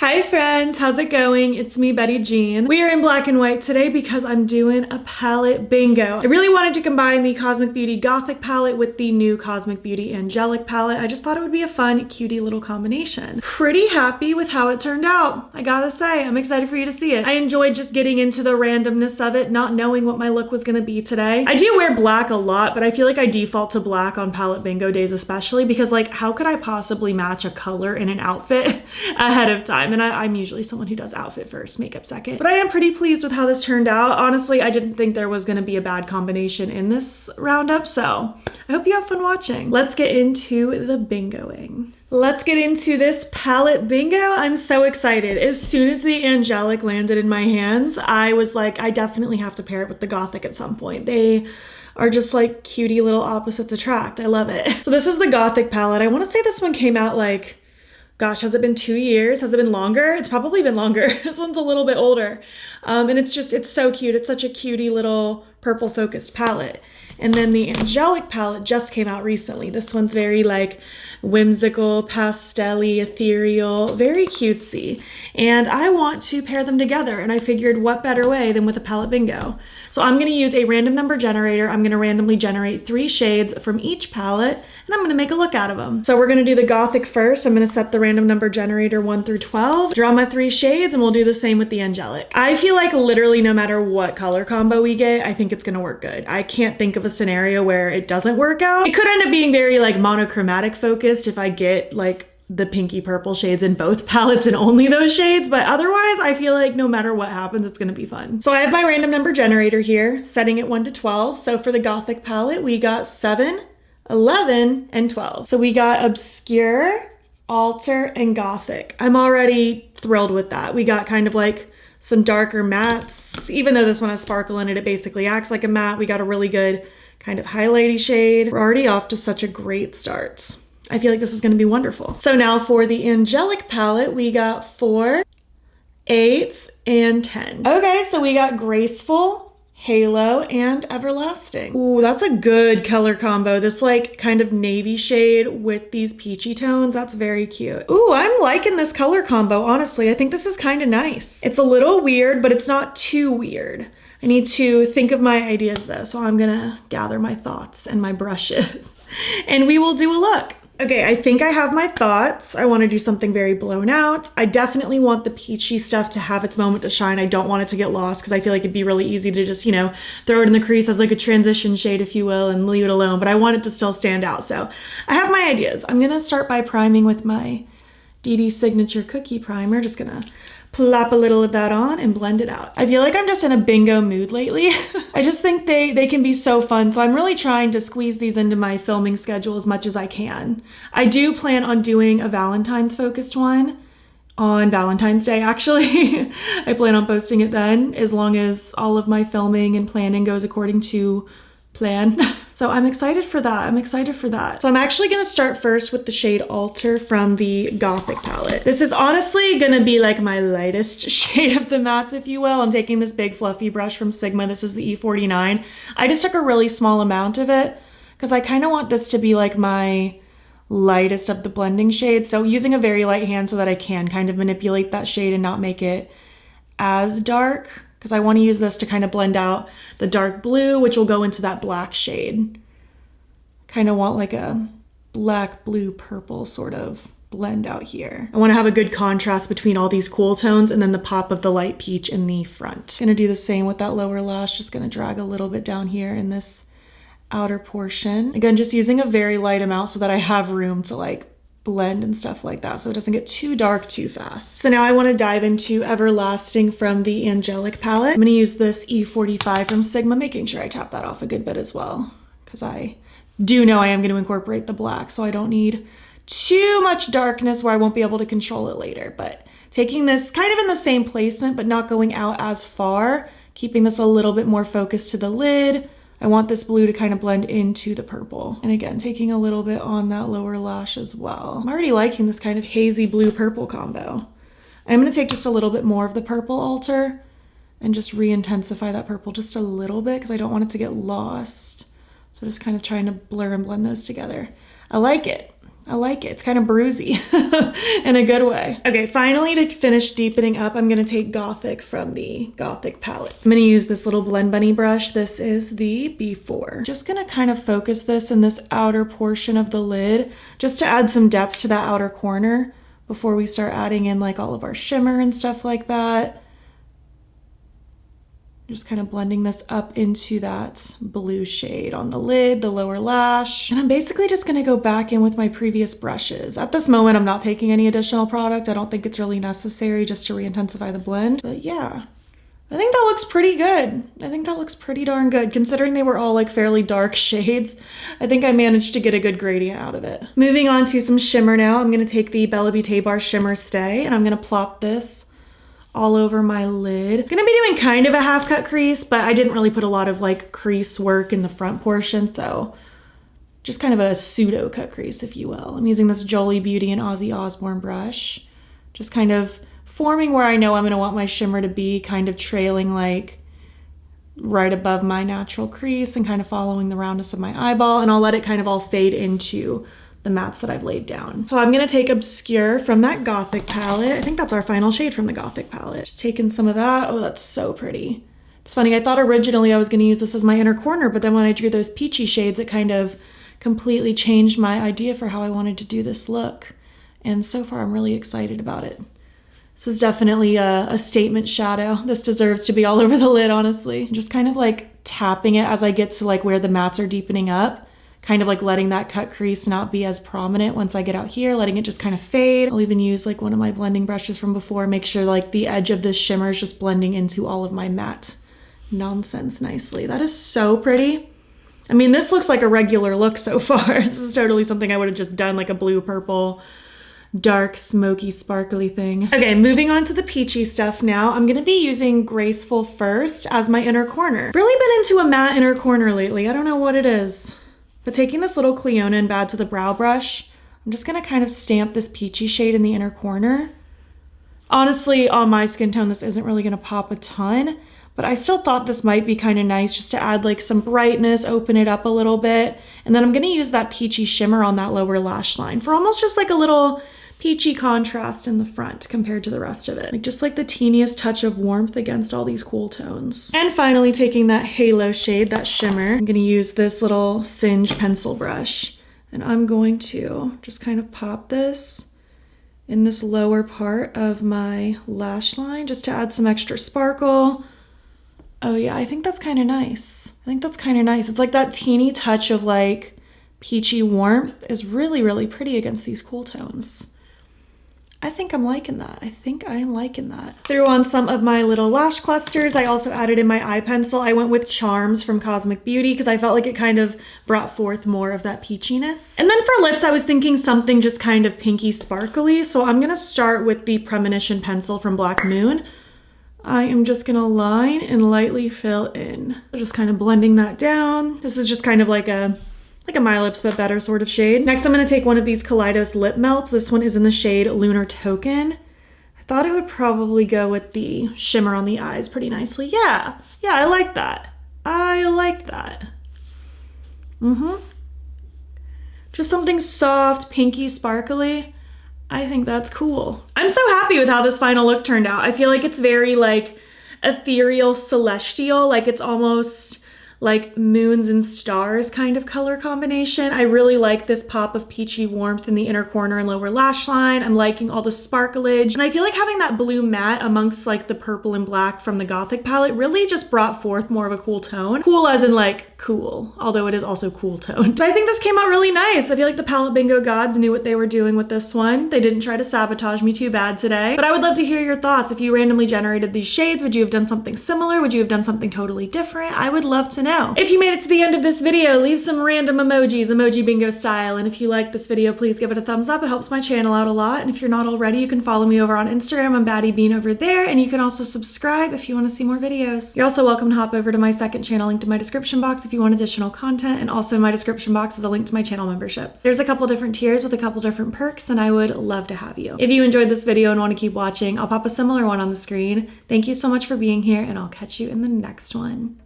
Hi friends, how's it going? It's me, Betty Jean. We are in black and white today because I'm doing a palette bingo. I really wanted to combine the Cosmic Beauty Gothic palette with the new Cosmic Beauty Angelic palette. I just thought it would be a fun, cutie little combination. Pretty happy with how it turned out. I gotta say, I'm excited for you to see it. I enjoyed just getting into the randomness of it, not knowing what my look was gonna be today. I do wear black a lot, but I feel like I default to black on palette bingo days especially because like, how could I possibly match a color in an outfit ahead of time? And I'm usually someone who does outfit first, makeup second. But I am pretty pleased with how this turned out. Honestly, I didn't think there was gonna be a bad combination in this roundup, so I hope you have fun watching. Let's get into the bingoing. Let's get into this palette bingo. I'm so excited. As soon as the Angelic landed in my hands, I was like, I definitely have to pair it with the Gothic at some point. They are just like cutie little opposites attract. I love it. So this is the Gothic palette. I wanna say this one came out like, gosh, has it been 2 years? Has it been longer? It's probably been longer. This one's a little bit older. And it's so cute. It's such a cutie little purple focused palette. And then the Angelic palette just came out recently. This one's very like whimsical, pastel-y, ethereal, very cutesy. And I want to pair them together. And I figured what better way than with a palette bingo. So I'm gonna use a random number generator. I'm gonna randomly generate 3 shades from each palette, and I'm gonna make a look out of them. So we're gonna do the Gothic first. I'm gonna set the random number generator 1 through 12, draw my 3 shades, and we'll do the same with the Angelic. I feel like literally no matter what color combo we get, I think it's gonna work good. I can't think of a scenario where it doesn't work out. It could end up being very like monochromatic focused if I get like the pinky purple shades in both palettes and only those shades, but otherwise I feel like no matter what happens, it's gonna be fun. So I have my random number generator here, setting it 1 to 12. So for the Gothic palette, we got 7, 11, and 12. So we got Obscure, Alter, and Gothic. I'm already thrilled with that. We got kind of like some darker mattes. Even though this one has sparkle in it, it basically acts like a matte. We got a really good kind of highlighty shade. We're already off to such a great start. I feel like this is gonna be wonderful. So now for the Angelic palette, we got 4, 8, and 10. Okay, so we got Graceful, Halo, and Everlasting. Ooh, that's a good color combo. This like kind of navy shade with these peachy tones, that's very cute. Ooh, I'm liking this color combo, honestly. I think this is kind of nice. It's a little weird, but it's not too weird. I need to think of my ideas though, so I'm gonna gather my thoughts and my brushes and we will do a look. Okay, I think I have my thoughts. I want to do something very blown out. I definitely want the peachy stuff to have its moment to shine. I don't want it to get lost because I feel like it'd be really easy to just, you know, throw it in the crease as like a transition shade, if you will, and leave it alone. But I want it to still stand out. So I have my ideas. I'm going to start by priming with my Dede Signature Cookie Primer. Just going to plop a little of that on and blend it out. I feel like I'm just in a bingo mood lately. I just think they can be so fun. So I'm really trying to squeeze these into my filming schedule as much as I can. I do plan on doing a Valentine's focused one on Valentine's Day, actually. I plan on posting it then, as long as all of my filming and planning goes according to plan. So I'm excited for that. I'm excited for that. So I'm actually gonna start first with the shade Alter from the Gothic palette. This is honestly gonna be like my lightest shade of the mattes, if you will. I'm taking this big fluffy brush from Sigma. This is the E49. I just took a really small amount of it because I kind of want this to be like my lightest of the blending shades. So using a very light hand so that I can kind of manipulate that shade and not make it as dark, because I want to use this to kind of blend out the dark blue, which will go into that black shade. Kind of want like a black, blue, purple sort of blend out here. I want to have a good contrast between all these cool tones and then the pop of the light peach in the front. Gonna do the same with that lower lash, just gonna drag a little bit down here in this outer portion. Again, just using a very light amount so that I have room to like blend and stuff like that so it doesn't get too dark too fast. So now I want to dive into Everlasting from the Angelic palette. I'm going to use this E45 from Sigma, making sure I tap that off a good bit as well, because I do know I am going to incorporate the black, so I don't need too much darkness where I won't be able to control it later. But taking this kind of in the same placement but not going out as far, keeping this a little bit more focused to the lid. I want this blue to kind of blend into the purple. And again, taking a little bit on that lower lash as well. I'm already liking this kind of hazy blue-purple combo. I'm gonna take just a little bit more of the purple Alter and just re-intensify that purple just a little bit because I don't want it to get lost. So just kind of trying to blur and blend those together. I like it. I like it. It's kind of bruisey in a good way. Okay, finally to finish deepening up, I'm gonna take Gothic from the Gothic palette. I'm gonna use this little Blend Bunny brush. This is the B4. Just gonna kind of focus this in this outer portion of the lid, just to add some depth to that outer corner before we start adding in like all of our shimmer and stuff like that. Just kind of blending this up into that blue shade on the lid, the lower lash. And I'm basically just gonna go back in with my previous brushes. At this moment, I'm not taking any additional product. I don't think it's really necessary just to re-intensify the blend. But yeah, I think that looks pretty good. I think that looks pretty darn good considering they were all like fairly dark shades. I think I managed to get a good gradient out of it. Moving on to some shimmer now. I'm gonna take the Beaute Bar Shimmer Stay and I'm gonna plop this all over my lid. Gonna be doing kind of a half cut crease, but I didn't really put a lot of like crease work in the front portion, so just kind of a pseudo cut crease, if you will. I'm using this Jolie Beauty and Ozzy Osbourne brush, just kind of forming where I know I'm gonna want my shimmer to be, kind of trailing like right above my natural crease and kind of following the roundness of my eyeball, and I'll let it kind of all fade into the mattes that I've laid down. So I'm gonna take Obscure from that Gothic palette. I think that's our final shade from the Gothic palette. Just taking some of that. Oh, that's so pretty. It's funny, I thought originally I was gonna use this as my inner corner, but then when I drew those peachy shades, it kind of completely changed my idea for how I wanted to do this look. And so far, I'm really excited about it. This is definitely a statement shadow. This deserves to be all over the lid, honestly. Just kind of like tapping it as I get to like where the mattes are deepening up. Kind of like letting that cut crease not be as prominent once I get out here, letting it just kind of fade. I'll even use like one of my blending brushes from before, make sure like the edge of this shimmer is just blending into all of my matte nonsense nicely. That is so pretty. I mean, this looks like a regular look so far. This is totally something I would have just done, like a blue, purple, dark, smoky, sparkly thing. Okay, moving on to the peachy stuff now. I'm gonna be using Graceful First as my inner corner. Really been into a matte inner corner lately. I don't know what it is. But taking this little Clionadh and Bad to the Brow brush, I'm just gonna kind of stamp this peachy shade in the inner corner. Honestly, on my skin tone, this isn't really gonna pop a ton, but I still thought this might be kind of nice just to add like some brightness, open it up a little bit. And then I'm gonna use that peachy shimmer on that lower lash line for almost just like a little peachy contrast in the front compared to the rest of it. Like just like the teeniest touch of warmth against all these cool tones. And finally taking that halo shade, that shimmer, I'm gonna use this little Singe pencil brush and I'm going to just kind of pop this in this lower part of my lash line just to add some extra sparkle. Oh yeah, I think that's kind of nice. I think that's kind of nice. It's like that teeny touch of like peachy warmth is really, really pretty against these cool tones. I think I'm liking that. I think I am liking that. Threw on some of my little lash clusters. I also added in my eye pencil. I went with Charms from Cosmic Beauty because I felt like it kind of brought forth more of that peachiness. And then for lips, I was thinking something just kind of pinky sparkly. So I'm gonna start with the Premonition pencil from Black Moon. I am just gonna line and lightly fill in. Just kind of blending that down. This is just kind of like a My Lips But Better sort of shade. Next, I'm gonna take one of these Kaleidos lip melts. This one is in the shade Lunar Token. I thought it would probably go with the shimmer on the eyes pretty nicely. Yeah, I like that. I like that. Just something soft, pinky, sparkly. I think that's cool. I'm so happy with how this final look turned out. I feel like it's very like ethereal, celestial, like it's almost like moons and stars kind of color combination. I really like this pop of peachy warmth in the inner corner and lower lash line. I'm liking all the sparklage. And I feel like having that blue matte amongst like the purple and black from the Gothic palette really just brought forth more of a cool tone. Cool as in like cool, although it is also cool toned. But I think this came out really nice. I feel like the palette bingo gods knew what they were doing with this one. They didn't try to sabotage me too bad today. But I would love to hear your thoughts. If you randomly generated these shades, would you have done something similar? Would you have done something totally different? I would love to know. If you made it to the end of this video, leave some random emojis, emoji bingo style. And if you like this video, please give it a thumbs up. It helps my channel out a lot. And if you're not already, you can follow me over on Instagram. I'm BATTYBEAN over there. And you can also subscribe if you want to see more videos. You're also welcome to hop over to my second channel linked in my description box if you want additional content. And also in my description box is a link to my channel memberships. There's a couple different tiers with a couple different perks, and I would love to have you. If you enjoyed this video and want to keep watching, I'll pop a similar one on the screen. Thank you so much for being here, and I'll catch you in the next one.